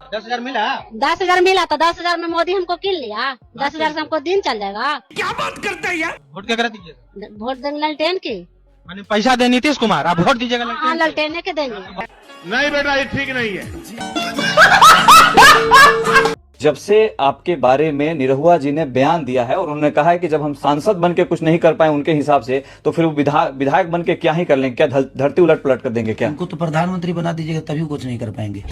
10,000 मिला? 10,000 मिला तो 10,000 में मोदी हमको किन लिया? 10,000 से हमको दिन चल जाएगा? क्या बात करते हैं यार? वोट क्या करा दीजिएगा? वोट देंगे ललटेन की। मैंने पैसा दे नीतीश कुमार, आप वोट दीजिएगा हाँ, ललटेन के देंगे। नहीं बेटा, ये ठीक नहीं है। जब से आपके बारे में निरहुआ जी ने बयान दिया है और उन्होंने कहा है कि जब हम सांसद बन के कुछ नहीं कर पाए उनके हिसाब से, तो फिर वो विधायक बन के क्या ही कर लेंगे? क्या धरती उलट पलट कर देंगे क्या? उनको तो प्रधानमंत्री बना दीजिएगा तभी कुछ नहीं कर पाएंगे।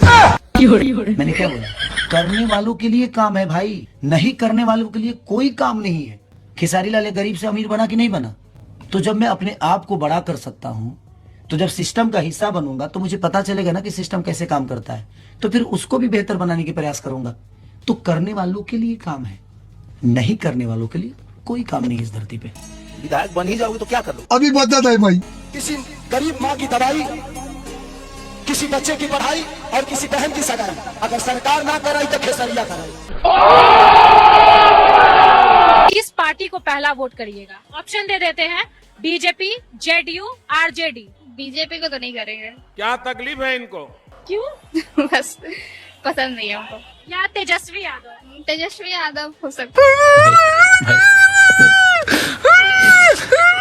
मैंने क्या बोला? करने वालों के लिए काम है भाई, नहीं करने वालों के लिए कोई काम नहीं है। खेसारी लाल गरीब से अमीर बना कि नहीं बना? तो जब मैं अपने आप को बड़ा कर सकता हूँ, तो जब सिस्टम का हिस्सा बनूंगा तो मुझे पता चलेगा ना कि सिस्टम कैसे काम करता है, तो फिर उसको भी बेहतर बनाने के प्रयास करूंगा। तो करने वालों के लिए काम है, नहीं करने वालों के लिए कोई काम नहीं इस धरती पे। विधायक बन ही जाओगे तो क्या कर लो? अभी बदत है भाई। किसी गरीब माँ की दवाई, किसी बच्चे की पढ़ाई और किसी बहन की सगाई अगर सरकार ना कराई तो खेसरिया कराई। किस पार्टी को पहला वोट करिएगा? ऑप्शन दे देते हैं, बीजेपी, जेडीयू, आरजेडी। बीजेपी को तो नहीं करेंगे। क्या तकलीफ है इनको? क्यों? बस पसंद नहीं है हमको। या तेजस्वी यादव? तेजस्वी यादव हो सकता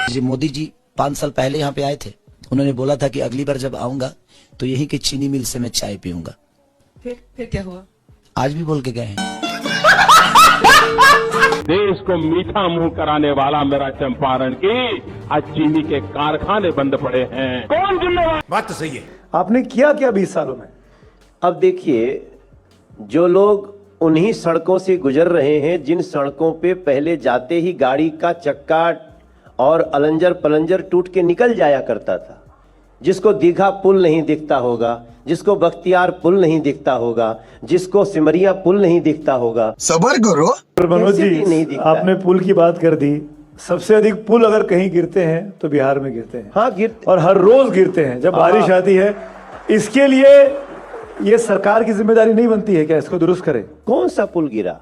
जी मोदी जी 5 साल पहले यहाँ पे आए थे, उन्होंने बोला था कि अगली बार जब आऊंगा तो यही के चीनी मिल से मैं चाय पीऊंगा। फिर क्या हुआ? आज भी बोल के गए हैं। देश को मीठा मुंह कराने वाला मेरा चंपारण की आज चीनी के कारखाने बंद पड़े हैं। कौन जिम्मेवार? बात तो सही है। आपने किया क्या 20 सालों में? अब देखिए, जो लोग उन्हीं सड़कों से गुजर रहे हैं जिन सड़कों पे पहले जाते ही गाड़ी का चक्का और अलंजर पलंजर टूट के निकल जाया करता था, जिसको दीघा पुल नहीं दिखता होगा, जिसको बख्तियार पुल नहीं दिखता होगा, जिसको सिमरिया पुल नहीं दिखता होगा। सबर करो मनोज जी, आपने पुल की बात कर दी। सबसे अधिक पुल अगर कहीं गिरते हैं तो बिहार में गिरते हैं। हाँ, गिरते और हर रोज गिरते हैं जब बारिश आती है। इसके लिए ये सरकार की जिम्मेदारी नहीं बनती है क्या इसको दुरुस्त करे? कौन सा पुल गिरा?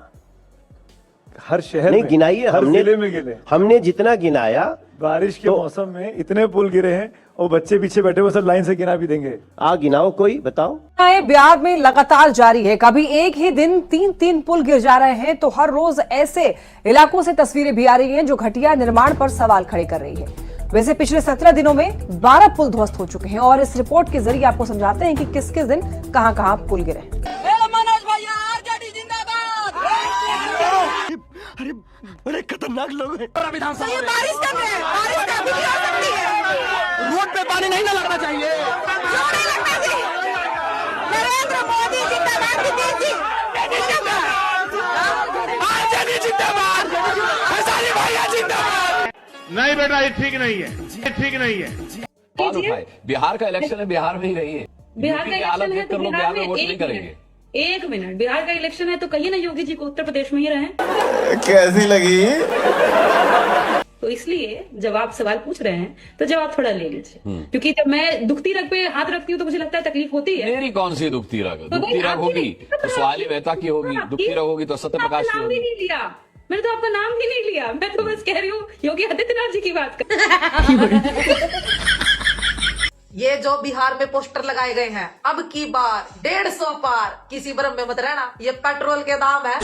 हर शहर नहीं में गिनाइए, हर जिले में गिरे। हमने जितना गिनाया। बारिश के मौसम में इतने पुल गिरे हैं और बच्चे पीछे बैठे हुए सब लाइन से गिना भी देंगे। गिनाओ, कोई बताओ। बिहार में लगातार जारी है, कभी एक ही दिन 3-3 पुल गिर जा रहे हैं, तो हर रोज ऐसे इलाकों से तस्वीरें भी आ रही हैं जो घटिया निर्माण पर सवाल खड़े कर रही है। वैसे पिछले 17 दिनों में 12 पुल ध्वस्त हो चुके हैं और इस रिपोर्ट के जरिए आपको समझाते हैं कि किस किस दिन कहां-कहां पुल गिरे। अरे बड़े खतरनाक लोग हैं। तो ये बारिश कब है? बारिश कभी भी हो सकती है। रोड पे पानी नहीं ना लगना चाहिए। क्यों नहीं लगता जी? नरेंद्र मोदी जिंदाबाद, नीतीश जी जिंदाबाद, खेसारी भैया जिंदाबाद। नहीं बेटा, ये ठीक नहीं है, ये ठीक नहीं है। बिहार का इलेक्शन है, बिहार में ही रहिए। बिहार का इलेक्शन है तो बिहार में वोट नहीं करेंगे। एक मिनट, बिहार का इलेक्शन है तो कहिए ना योगी जी को उत्तर प्रदेश में ही रहें। कैसी लगी? तो इसलिए जब आप सवाल पूछ रहे हैं तो जवाब थोड़ा ले लीजिए, क्योंकि जब मैं दुखती रग पे हाथ रखती हूँ तो मुझे लगता है तकलीफ होती है। मेरी कौन सी दुखती रग? तो दुखती रग होगी तो सवाली मेहता की होगी, दुखती रग होगी तो सत्यप्रकाश की नाम भी होगी। नहीं लिया मैंने, तो आपका नाम भी नहीं लिया। मैं तो बस कह रही हूँ योगी आदित्यनाथ जी की बात कर। ये जो बिहार में पोस्टर लगाए गए हैं, अब की बार 150 पार, किसी भ्रम में मत रहना, ये पेट्रोल के दाम है।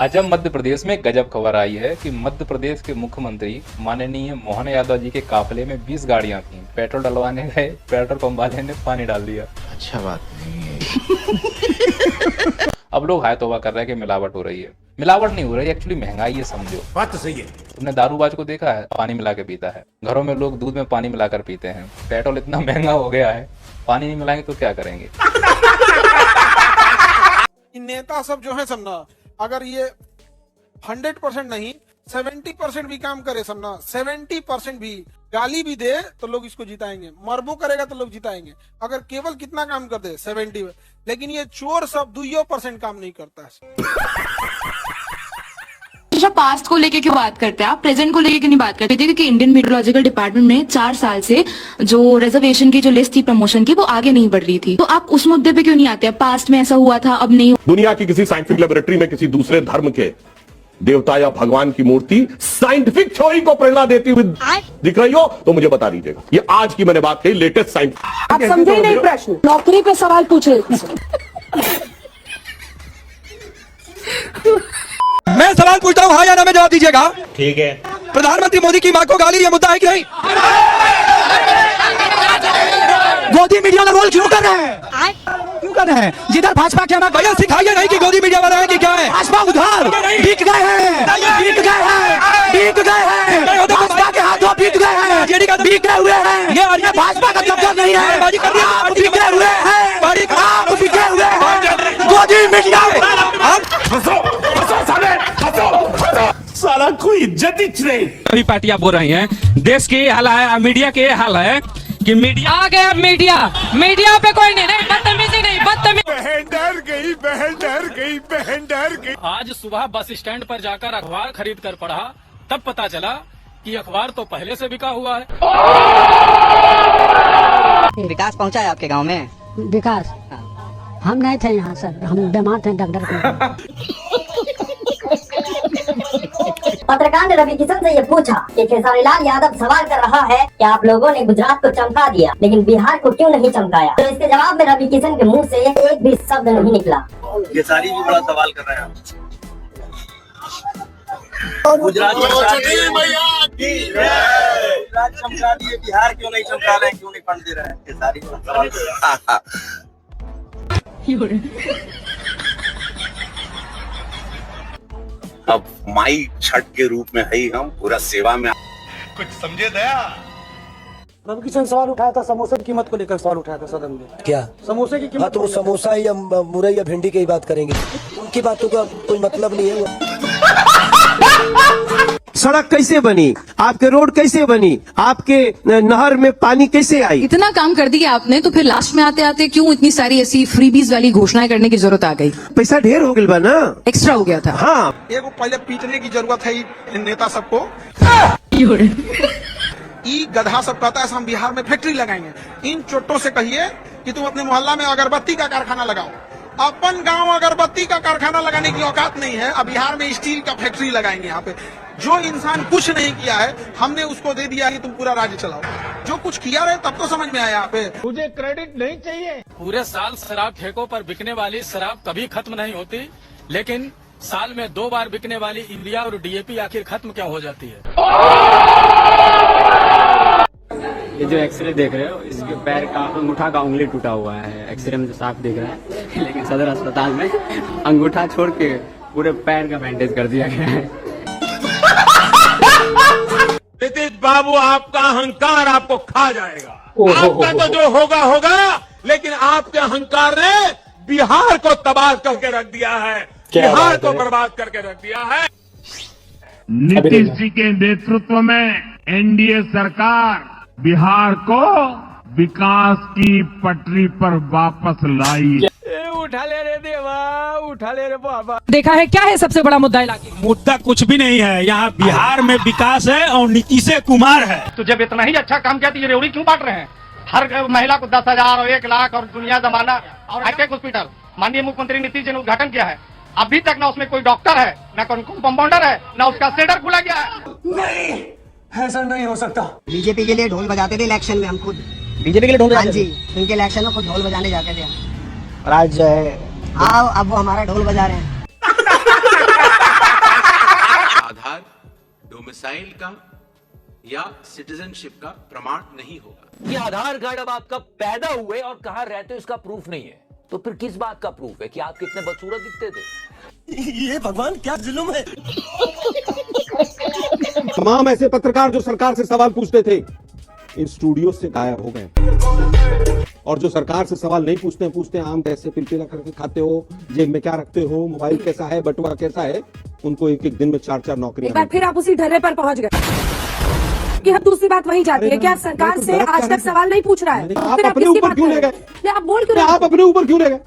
अजब मध्य प्रदेश में गजब खबर आई है कि मध्य प्रदेश के मुख्यमंत्री माननीय मोहन यादव जी के काफिले में 20 गाड़ियां थीं। पेट्रोल डलवाने गए, पेट्रोल पंप वाले ने पानी डाल दिया। अच्छा बात नहीं है। अब लोग हाय तौबा कर रहे हैं कि मिलावट हो रही है। मिलावट नहीं हो रही, एक्चुअली महंगाई है, समझो। बात तो सही है। तुमने दारूबाज को देखा है? पानी मिला के पीता है। घरों में लोग दूध में पानी मिलाकर पीते हैं। पेट्रोल इतना महंगा हो गया है, पानी नहीं मिलाएंगे तो क्या करेंगे? नेता सब जो है समझना, अगर ये 100% नहीं 70% भी काम करे समझना, 70% भी गाली भी दे तो लोग इसको जिताएंगे। मरबो करेगा तो लोग जिताएंगे। अगर केवल कितना काम कर दे 70, लेकिन ये चोर सब 2% काम नहीं करता है। पास्ट को लेके क्यों बात करते हैं आप, प्रेजेंट को लेके क्यों नहीं बात करते? क्योंकि इंडियन मेट्रोलॉजिकल डिपार्टमेंट में 4 साल से जो रिजर्वेशन की जो लिस्ट थी प्रमोशन की, वो आगे नहीं बढ़ रही थी। तो आप उस मुद्दे पे क्यों नहीं आते? पास्ट में ऐसा हुआ था, अब नहीं। दुनिया की किसी साइंटिफिक लेबोरेटरी में किसी दूसरे धर्म के देवता या भगवान की मूर्ति साइंटिफिक थ्योरी को प्रेरणा देती हुई दिख रही हो तो मुझे बता दीजिएगा। ये आज की मैंने बात कही, लेटेस्ट साइंस। आप समझे नहीं प्रश्न, नौकरी पे सवाल पूछे। मैं सवाल पूछता हूँ, हाँ या ना में जवाब दीजिएगा। ठीक है। प्रधानमंत्री मोदी की मां को गाली, ये मुद्दा है कि नहीं? गोदी मीडिया का रोल क्यों कर रहे हैं? क्यों कर रहे हैं? जिधर भाजपा के हमारे भैया सिखाइए नहीं कि गोदी मीडिया वाला है कि क्या है। भाजपा उधार बिक गए हैं, बिक गए हैं, बिक गए हैं, भाजपा के हाथों बिक गए हैं, बिके हुए हैं। ये भाजपा का चक्कर नहीं है, आप बिके हुए हैं, आप बिके हुए हैं। गोदी मीडिया साला कोई इज्जत ही नहीं। सभी पार्टियां बोल रही हैं, देश के हाल है, मीडिया के हाल है कि मीडिया आ गया। मीडिया पे कोई नहीं, बदतमीजी नहीं, बदतमीजी। बहन डर गई, बहन डर गई, बहन डर गई। आज सुबह बस स्टैंड पर जाकर अखबार खरीद कर पढ़ा, तब पता चला कि अखबार तो पहले से बिका हुआ है। विकास पहुंचा है आपके गांव में? विकास हम नहीं थे यहाँ सर, हम बीमार थे डॉक्टर को। पत्रकार ने रवि किशन से ये पूछा कि खेसारी लाल यादव सवाल कर रहा है कि आप लोगों ने गुजरात को चमका दिया, लेकिन बिहार को क्यों नहीं चमकाया? तो इसके जवाब में रवि किशन के मुंह से एक भी शब्द नहीं निकला। खेसारी भी बड़ा सवाल कर रहे हैं। गुजरात चमका दिए, बिहार क्यों नहीं चमका रहे हैं, क्यों नहीं फंड दे रहे हैं? खेसारी अब माई छठ के रूप में है ही हम पूरा सेवा में। कुछ समझे दया। रवि किशन सवाल उठाया था, समोसे की कीमत को लेकर सवाल उठाया था सदन में। क्या समोसे की कीमत? तो वो समोसा या मुरई या भिंडी की बात करेंगे, उनकी बातों का कोई मतलब नहीं है। सड़क कैसे बनी, आपके रोड कैसे बनी, आपके नहर में पानी कैसे आई? इतना काम कर दिया आपने, तो फिर लास्ट में आते आते क्यों इतनी सारी ऐसी फ्रीबीज वाली घोषणाएं करने की जरूरत आ गई? पैसा ढेर हो गया ना, एक्स्ट्रा हो गया था। हाँ, एगो पहले पीटने की जरूरत है इन नेता सबको। ई गधा सब कहता है हम बिहार में फैक्ट्री लगाएंगे। इन चोटों से कहिए कि तुम अपने मोहल्ला में अगरबत्ती का कारखाना लगाओ। अपन गांव अगरबत्ती का कारखाना लगाने की औकात नहीं है, अब बिहार में स्टील का फैक्ट्री लगाएंगे। यहाँ पे जो इंसान कुछ नहीं किया है, हमने उसको दे दिया कि तुम पूरा राज्य चलाओ। जो कुछ किया रहे तब तो समझ में आया। यहाँ पे मुझे क्रेडिट नहीं चाहिए। पूरे साल शराब ठेकों पर बिकने वाली शराब कभी खत्म नहीं होती, लेकिन साल में 2 बार बिकने वाली यूरिया और डीएपी आखिर खत्म क्या हो जाती है? ये जो एक्सरे देख रहे हो, इसके पैर का अंगूठा का उंगली टूटा हुआ है, एक्सरे में तो साफ दिख रहा है, लेकिन सदर अस्पताल में अंगूठा छोड़ के पूरे पैर का बैंडेज कर दिया गया है। नीतीश बाबू, आपका अहंकार आपको खा जाएगा। आपका तो जो होगा होगा, लेकिन आपके अहंकार ने बिहार को तबाह करके रख दिया है, बिहार को बर्बाद करके रख दिया है। नीतीश जी के नेतृत्व में एनडीए सरकार बिहार को विकास की पटरी पर वापस लाई। उठा ले रे देवा, उठा ले रे बाबा। देखा है क्या है सबसे बड़ा मुद्दा इलाके? मुद्दा कुछ भी नहीं है, यहाँ बिहार में विकास है और नीतीश कुमार है। तो जब इतना ही अच्छा काम किया तो ये रेवड़ी क्यों बांट रहे हैं? हर महिला को 10,000 और 1 लाख और दुनिया जमाना और हाईटेक हॉस्पिटल माननीय मुख्यमंत्री नीतीश जी ने उद्घाटन किया है। अभी तक ना उसमें कोई डॉक्टर है, ना कोई कंपाउंडर है, ना उसका शेडर खुला गया है। नहीं, ऐसा नहीं हो सकता। बीजेपी के लिए ढोल बजाते थे इलेक्शन में, हम खुद बीजेपी के लिए ढोल बजाते थे? जी, उनके इलेक्शन में खुद ढोल बजाने जाते थे। आज जो है हाँ, अब वो हमारा ढोल बजा रहे हैं। आधार डोमिसाइल का या सिटीजनशिप का प्रमाण नहीं होगा। ये आधार कार्ड अब आपका पैदा हुए और कहाँ रहते हो इसका प्रूफ नहीं है, तो फिर किस बात का प्रूफ है कि आप कितने बदसूरत दिखते थे? ये भगवान क्या जुल्म है। तमाम ऐसे पत्रकार जो सरकार से सवाल पूछते थे, इन स्टूडियो से गायब हो गए। और जो सरकार से सवाल नहीं पूछते आम कैसे पिलपिला करके खाते हो, जेब में क्या रखते हो, मोबाइल कैसा है, बटुआ कैसा है, उनको एक दिन में 4-4 नौकरी। एक बार फिर आप उसी ढर्रे पर पहुंच गए कि हम दूसरी बात वही जाती है कि आप सरकार से आज तक सवाल नहीं पूछ रहा है। आप अपने ऊपर क्यों ले गए? आप बोल क्यों? आप अपने ऊपर क्यों ले गए?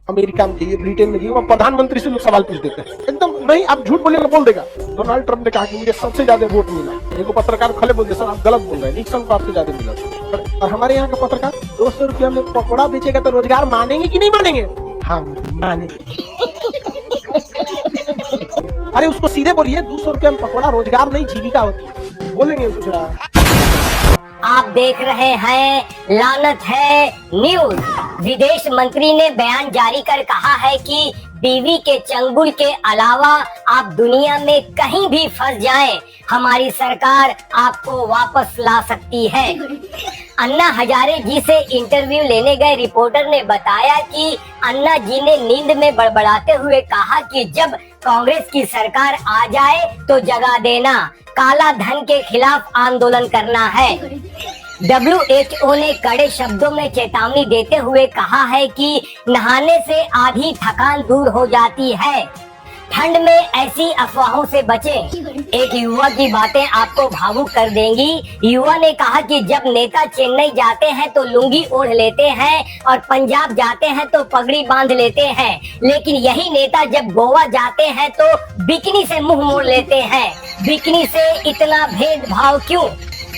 अमेरिका में जाइए, ब्रिटेन में जाइए, वहाँ प्रधानमंत्री से लोग सवाल पूछ देते हैं। एकदम नहीं, आप झूठ बोलेगा बोल देगा। डोनाल्ड ट्रंप ने कहा कि मुझे सबसे ज्यादा वोट मिला। एक पत्रकार खड़े बोलते सर आप गलत बोल रहे हैं, निक्सन को आपसे ज्यादा मिला। और हमारे यहाँ का पत्रकार 200 रुपया में पकौड़ा बेचेगा तो रोजगार मानेंगे कि नहीं मानेंगे? हाँ, मानेंगे। अरे उसको सीधे बोलिए 200 रुपये में पकौड़ा रोजगार नहीं जीविका होती है, बोलेंगे कुछ रहा। आप देख रहे हैं लानत है न्यूज। विदेश मंत्री ने बयान जारी कर कहा है कि बीवी के चंगुल के अलावा आप दुनिया में कहीं भी फंस जाएं, हमारी सरकार आपको वापस ला सकती है। अन्ना हजारे जी से इंटरव्यू लेने गए रिपोर्टर ने बताया कि अन्ना जी ने नींद में बड़बड़ाते हुए कहा कि जब कांग्रेस की सरकार आ जाए तो जगा देना, काला धन के खिलाफ आंदोलन करना है। WHO ने कड़े शब्दों में चेतावनी देते हुए कहा है कि नहाने से आधी थकान दूर हो जाती है। ठंड में ऐसी अफवाहों से बचें। एक युवा की बातें आपको भावुक कर देंगी। युवा ने कहा कि जब नेता चेन्नई जाते हैं तो लुंगी ओढ़ लेते हैं और पंजाब जाते हैं तो पगड़ी बांध लेते हैं, लेकिन यही नेता जब गोवा जाते हैं तो बिकनी से मुंह मोड़ लेते हैं। बिकनी से इतना भेदभाव क्यों?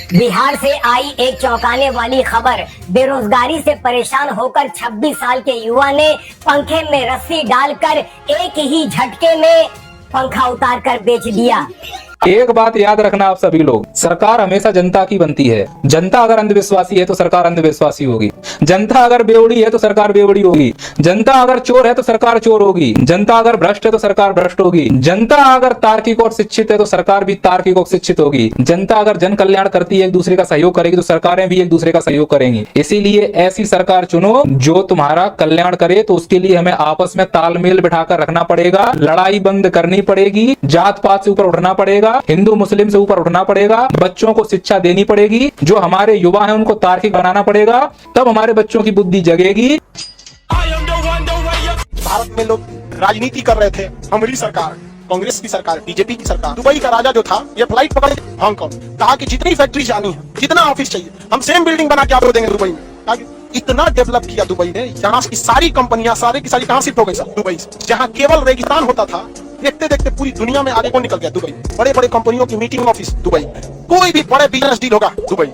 बिहार से आई एक चौंकाने वाली खबर। बेरोजगारी से परेशान होकर 26 साल के युवा ने पंखे में रस्सी डालकर एक ही झटके में पंखा उतार कर बेच दिया। एक बात याद रखना आप सभी लोग, सरकार हमेशा जनता की बनती है। जनता अगर अंधविश्वासी है तो सरकार अंधविश्वासी होगी। जनता अगर बेवड़ी है तो सरकार बेवड़ी होगी। जनता अगर चोर है तो सरकार चोर होगी। जनता अगर भ्रष्ट है तो सरकार भ्रष्ट होगी। जनता अगर तार्किक और शिक्षित है तो सरकार भी तार्किक और शिक्षित होगी। जनता अगर जन कल्याण करती है, एक दूसरे का सहयोग करेगी, तो सरकारें भी एक दूसरे का सहयोग करेंगी। इसीलिए ऐसी सरकार चुनो जो तुम्हारा कल्याण करे। तो उसके लिए हमें आपस में तालमेल बिठाकर रखना पड़ेगा, लड़ाई बंद करनी पड़ेगी, जात पात से ऊपर उठना पड़ेगा, हिंदू मुस्लिम से ऊपर उठना पड़ेगा, बच्चों को शिक्षा देनी पड़ेगी, जो हमारे युवा हैं उनको तार्किक बनाना पड़ेगा, तब हमारे बच्चों की बुद्धि जगेगी। भारत में लोग राजनीति कर रहे थे, हमारी सरकार, कांग्रेस की सरकार, बीजेपी की सरकार। दुबई का राजा जो था, ये फ्लाइट पकड़े हांगकांग, कहा कि जितनी फैक्ट्री जानी है, जितना ऑफिस चाहिए, हम सेम बिल्डिंग बना के आपको देंगे दुबई में। इतना डेवलप किया दुबई ने, यहाँ की सारी कंपनियां सारी की सारी कहाँ शिफ्ट हो गई सब दुबई से। जहाँ केवल रेगिस्तान होता था, देखते देखते पूरी दुनिया में आगे कौन निकल गया? दुबई। बड़े बड़े कंपनियों की मीटिंग ऑफिस दुबई, कोई भी बड़े बिजनेस डील होगा दुबई।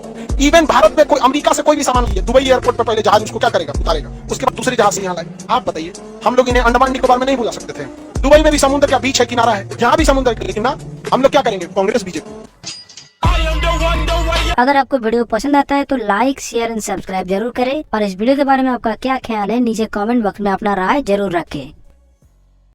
इवन भारत में कोई अमेरिका से कोई भी सामान लिए, दुबई एयरपोर्ट पर पहले जहाज उसको क्या करेगा? उतारेगा, उसके बाद दूसरे जहाज से यहाँ लाए। आप बताइए, हम लोग इन्हें अंडमान निकोबार में नहीं बुला सकते थे? दुबई में भी समुद्र का बीच है, किनारा है, जहाँ भी समुद्र, लेकिन ना, हम लोग क्या करेंगे? कांग्रेस बीजेपी। अगर आपको वीडियो पसंद आता है तो लाइक, शेयर एंड सब्सक्राइब जरूर करें और इस वीडियो के बारे में आपका क्या ख्याल है नीचे कमेंट बॉक्स में अपना राय जरूर रखें।